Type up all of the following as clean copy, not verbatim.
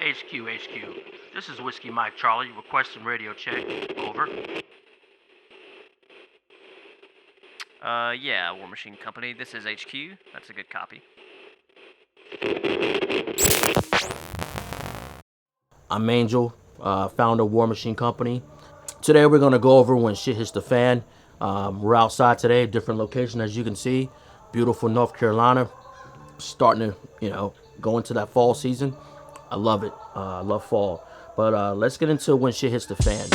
HQ. This is Whiskey Mike Charlie requesting radio check. Over. Yeah, War Machine Company. This is HQ. That's a good copy. I'm Angel, founder of War Machine Company. Today we're going to go over when shit hits the fan. We're outside today, different location as you can see. Beautiful North Carolina. Starting to, go into that fall season. I love it. I love fall. But let's get into when shit hits the fan.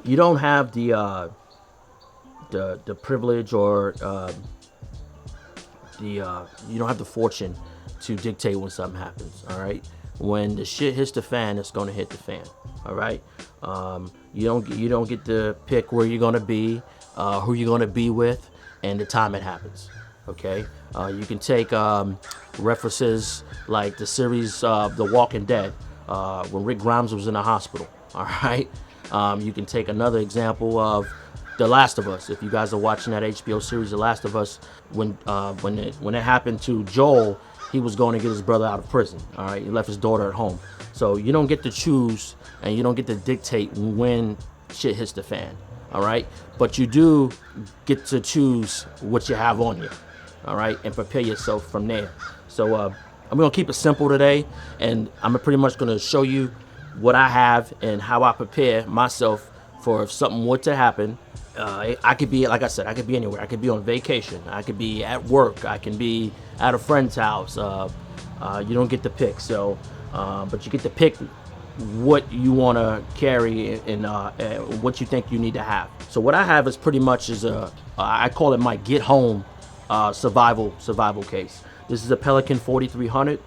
You don't have the privilege or you don't have the fortune to dictate when something happens. All right, when the shit hits the fan, it's gonna hit the fan. All right, you don't get to pick where you're gonna be, who you're gonna be with, and the time it happens. Okay, you can take references like the series The Walking Dead, when Rick Grimes was in the hospital. All right. You can take another example of The Last of Us. If you guys are watching that HBO series, The Last of Us, when it happened to Joel, he was going to get his brother out of prison. All right, he left his daughter at home. So you don't get to choose and you don't get to dictate when shit hits the fan. All right, but you do get to choose what you have on you. All right, and prepare yourself from there. So I'm gonna keep it simple today, and I'm pretty much gonna show you what I have and how I prepare myself for if something were to happen. I could be, like I said, I could be anywhere. I could be on vacation. I could be at work. I can be at a friend's house. You don't get to pick. So, but you get to pick what you want to carry and what you think you need to have. So what I have is pretty much I call it my get home survival case. This is a Pelican 4300.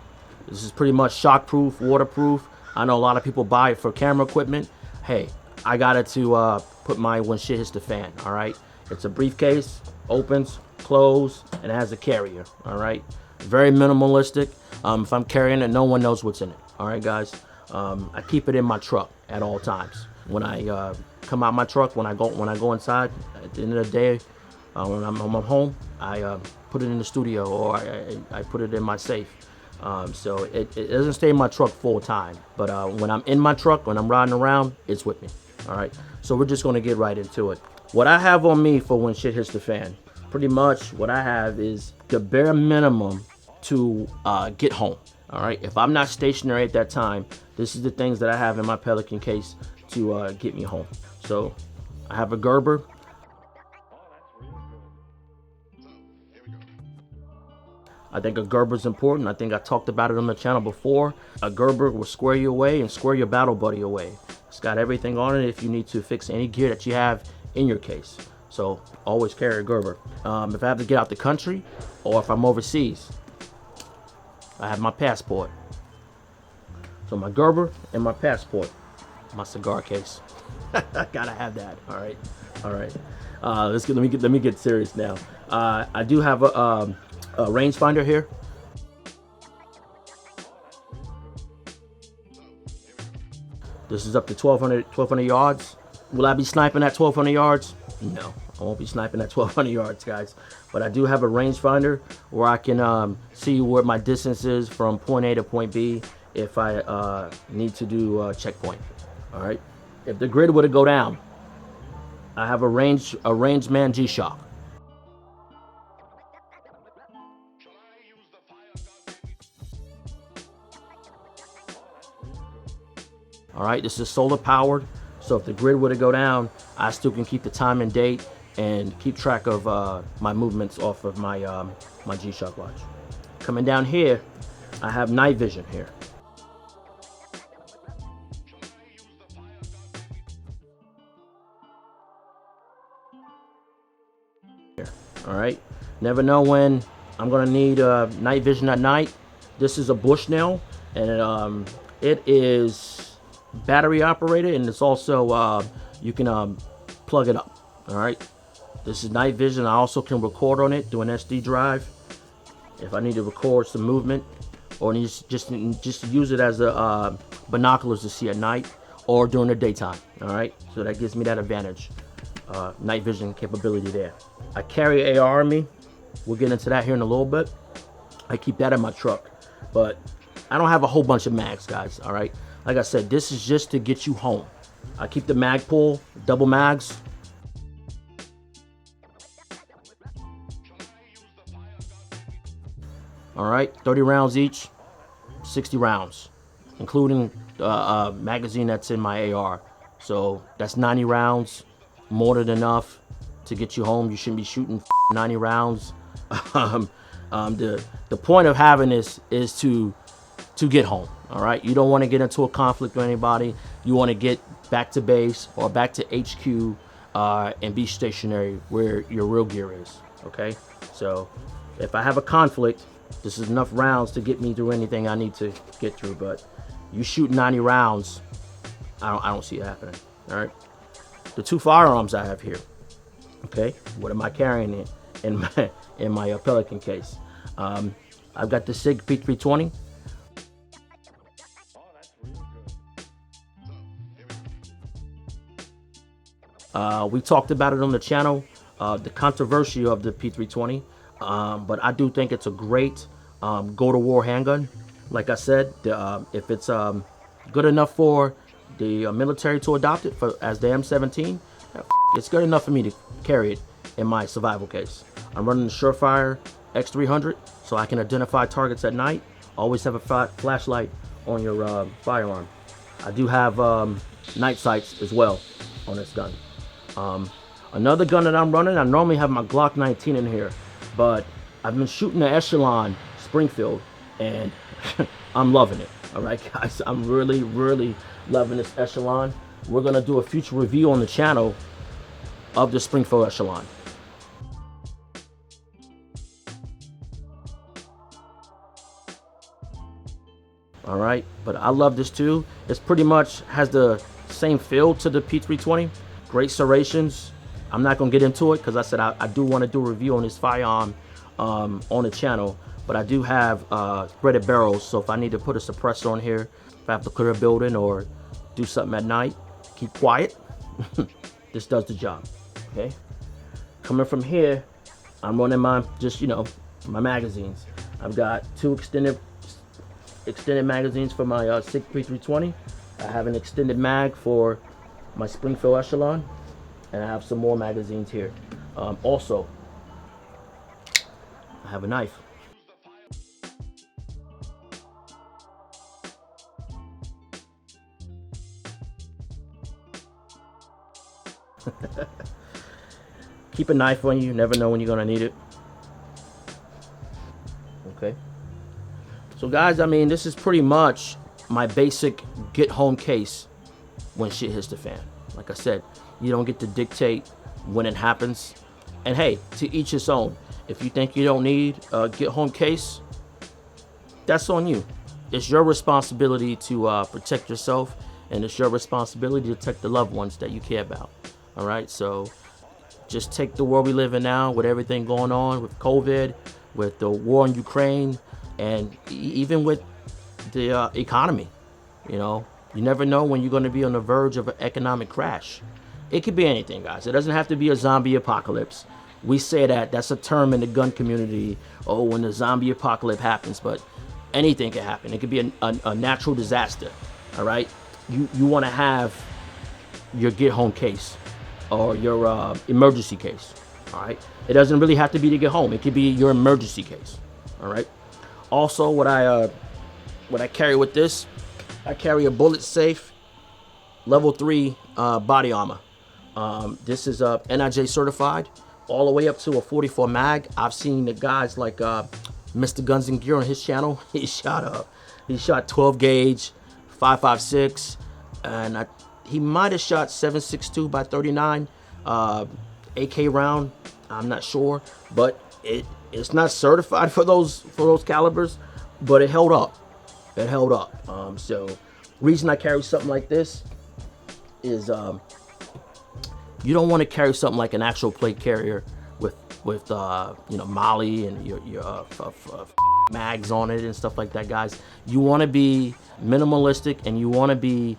This is pretty much shockproof, waterproof. I know a lot of people buy it for camera equipment. Hey, I got it to put my when shit hits the fan. All right, it's a briefcase, opens, closes, and it has a carrier. All right, very minimalistic. If I'm carrying it, no one knows what's in it. All right, guys. I keep it in my truck at all times. When I come out my truck, when I go inside, at the end of the day, when I'm home, I put it in the studio or I put it in my safe. So it doesn't stay in my truck full time, but when I'm in my truck, when I'm riding around, it's with me. All right, so we're just going to get right into it. What I have on me for when shit hits the fan, pretty much what I have is the bare minimum to get home. All right, if I'm not stationary at that time, this is the things that I have in my Pelican case to get me home. So I have a Gerber. I think a Gerber is important. I think I talked about it on the channel before. A Gerber will square you away and square your battle buddy away. It's got everything on it if you need to fix any gear that you have in your case. So always carry a Gerber. If I have to get out the country or if I'm overseas, I have my passport. So my Gerber and my passport, my cigar case. I gotta have that. All right. Let me get serious now. I do have a rangefinder here. This is up to 1200 yards. Will I be sniping at 1200 yards? No, I won't be sniping at 1200 yards, guys. But I do have a rangefinder where I can see where my distance is from point A to point B if I need to do a checkpoint. All right. If the grid were to go down, I have a ranged man G-Shock. All right, this is solar powered, so if the grid were to go down, I still can keep the time and date and keep track of my movements off of my my G-Shock watch. Coming down here, I have night vision here. All right, never know when I'm gonna need night vision at night. This is a Bushnell, and it is battery operated, and it's also you can plug it up. All right, This is night vision. I also can record on it, do an SD drive if I need to record some movement, or just use it as a binoculars to see at night or during the daytime. All right, so that gives me that advantage, night vision capability there. I carry AR on me. We'll get into that here in a little bit. I keep that in my truck, but I don't have a whole bunch of mags, guys. All right, like I said, this is just to get you home. I keep the mag pull, double mags. All right, 30 rounds each, 60 rounds, including magazine that's in my AR. So that's 90 rounds, more than enough to get you home. You shouldn't be shooting 90 rounds. The point of having this is to get home. All right, you don't want to get into a conflict with anybody. You want to get back to base or back to HQ and be stationary where your real gear is. Okay, so if I have a conflict, this is enough rounds to get me through anything I need to get through. But you shoot 90 rounds, I don't see it happening. All right, the 2 firearms I have here. Okay, what am I carrying in my Pelican case? I've got the SIG P320. We talked about it on the channel, the controversy of the P320, but I do think it's a great go-to-war handgun. Like I said, if it's good enough for the military to adopt it as the M17, it's good enough for me to carry it in my survival case. I'm running the Surefire X300 so I can identify targets at night. Always have a flashlight on your firearm. I do have night sights as well on this gun. Another gun that I'm running, I normally have my Glock 19 in here, but I've been shooting the Echelon Springfield and I'm loving it. All right, guys, I'm really loving this Echelon. We're gonna do a future review on the channel of the Springfield Echelon. All right, but I love this too. It's pretty much has the same feel to the P320. Great serrations. I'm not gonna get into it because I said I do want to do a review on this firearm on the channel, but I do have threaded barrels, so if I need to put a suppressor on here, if I have to clear a building or do something at night, keep quiet, this does the job. Okay, coming from here, I'm running my my magazines. I've got 2 extended magazines for my SIG P320. I have an extended mag for my Springfield Echelon, and I have some more magazines here. Also, I have a knife. Keep a knife on you. You never know when you're gonna need it. Okay. So guys, I mean, this is pretty much my basic get home case when shit hits the fan. Like I said, you don't get to dictate when it happens. And hey, to each his own. If you think you don't need a get home case, that's on you. It's your responsibility to protect yourself, and it's your responsibility to protect the loved ones that you care about. All right, so just take the world we live in now with everything going on with COVID, with the war in Ukraine, and even with the economy. You never know when you're going to be on the verge of an economic crash. It could be anything, guys. It doesn't have to be a zombie apocalypse. We say that's a term in the gun community, when the zombie apocalypse happens, but anything can happen. It could be a natural disaster. All right, you want to have your get home case or your emergency case. All right, it doesn't really have to be to get home. It could be your emergency case. All right. Also, what I carry with this, I carry a bullet safe level 3 body armor. This is NIJ certified, all the way up to a 44 mag. I've seen the guys like Mr. Guns and Gear on his channel. He shot 12 gauge, 5.56, and he might have shot 7.62 by 39 AK round. I'm not sure, but it's not certified for those calibers, but it held up. It held up. So reason I carry something like this is You don't want to carry something like an actual plate carrier with Molly and your mags on it and stuff like that, guys. You want to be minimalistic and you want to be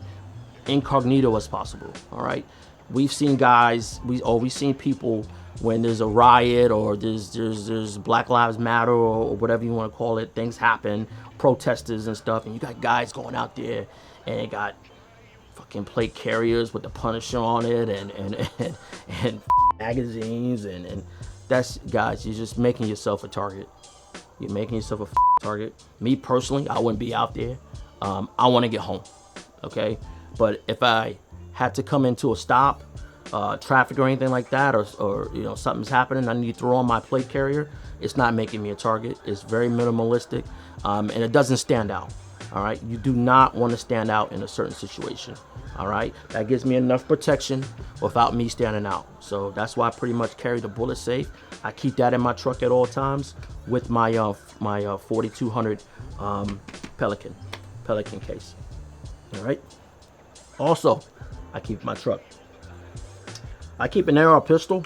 incognito as possible. All right. We've seen guys. We've seen people when there's a riot or there's Black Lives Matter or whatever you want to call it. Things happen, protesters and stuff, and you got guys going out there and they got fucking plate carriers with the Punisher on it and magazines and that's, guys, you're just making yourself a target. You're making yourself a target. Me personally, I wouldn't be out there. I want to get home, okay? But if I had to come into a stop, traffic or anything like that, or something's happening, I need to throw on my plate carrier, it's not making me a target. It's very minimalistic, and it doesn't stand out. All right, you do not want to stand out in a certain situation. All right, that gives me enough protection without me standing out. So that's why I pretty much carry the bullet safe. I keep that in my truck at all times with my 4200 Pelican case. All right. Also, I keep my truck. I keep an AR pistol.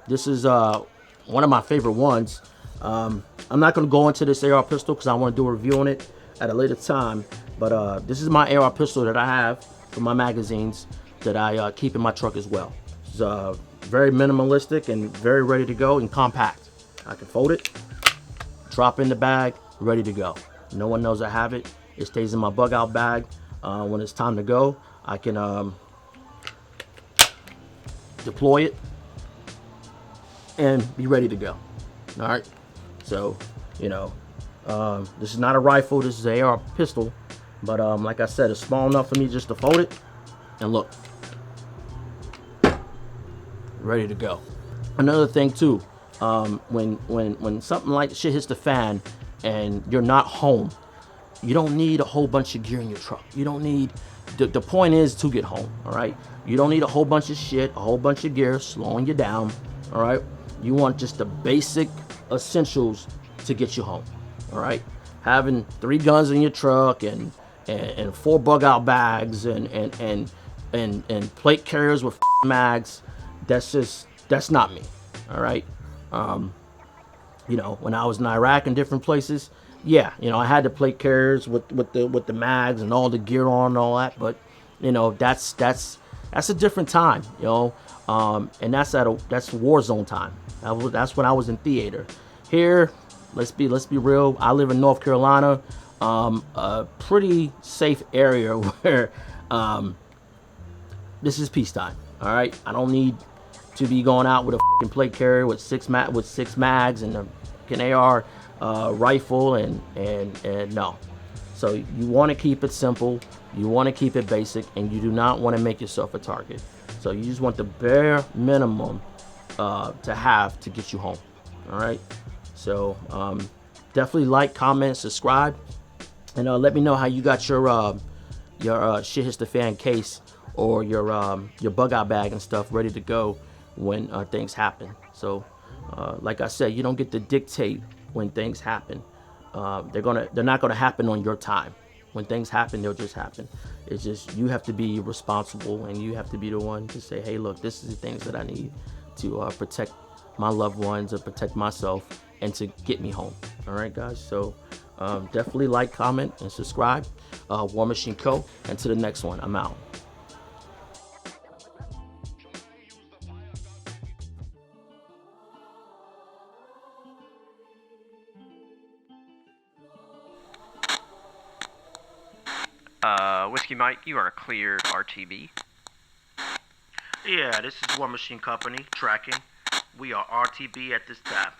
This is one of my favorite ones. I'm not going to go into this AR pistol because I want to do a review on it at a later time. But this is my AR pistol that I have for my magazines that I keep in my truck as well. It's very minimalistic and very ready to go and compact. I can fold it, drop in the bag, ready to go. No one knows I have it. It stays in my bug out bag. When it's time to go, I can deploy it and be ready to go. All right. So, this is not a rifle. This is an AR pistol. But like I said, it's small enough for me just to fold it and look, ready to go. Another thing too, when something like shit hits the fan and you're not home, you don't need a whole bunch of gear in your truck. You don't need, the point is to get home, all right? You don't need a whole bunch of shit, a whole bunch of gear slowing you down, all right? You want just the basic essentials to get you home, all right? Having 3 guns in your truck and 4 bug out bags and plate carriers with mags, that's not me, all right? When I was in Iraq and different places, yeah, I had the plate carriers with the mags and all the gear on and all that, but that's a different time, and that's war zone time. That's when I was in theater. Here, let's be real. I live in North Carolina, a pretty safe area where this is peacetime. All right, I don't need to be going out with a fucking plate carrier with six mags and an AR rifle and no. So you want to keep it simple. You want to keep it basic, and you do not want to make yourself a target. So you just want the bare minimum to have to get you home. All right. So definitely like, comment, subscribe, and let me know how you got your shit hits the fan case or your bug out bag and stuff ready to go when things happen. So like I said, you don't get to dictate when things happen. They're not gonna happen on your time. When things happen, they'll just happen. It's just you have to be responsible, and you have to be the one to say, hey, look, this is the things that I need to protect my loved ones or protect myself and to get me home. All right, guys. So definitely like, comment, and subscribe. WarMachineCo, and to the next one. I'm out. Whiskey Mike, you are cleared RTB. Yeah, this is War Machine Company tracking. We are RTB at this time.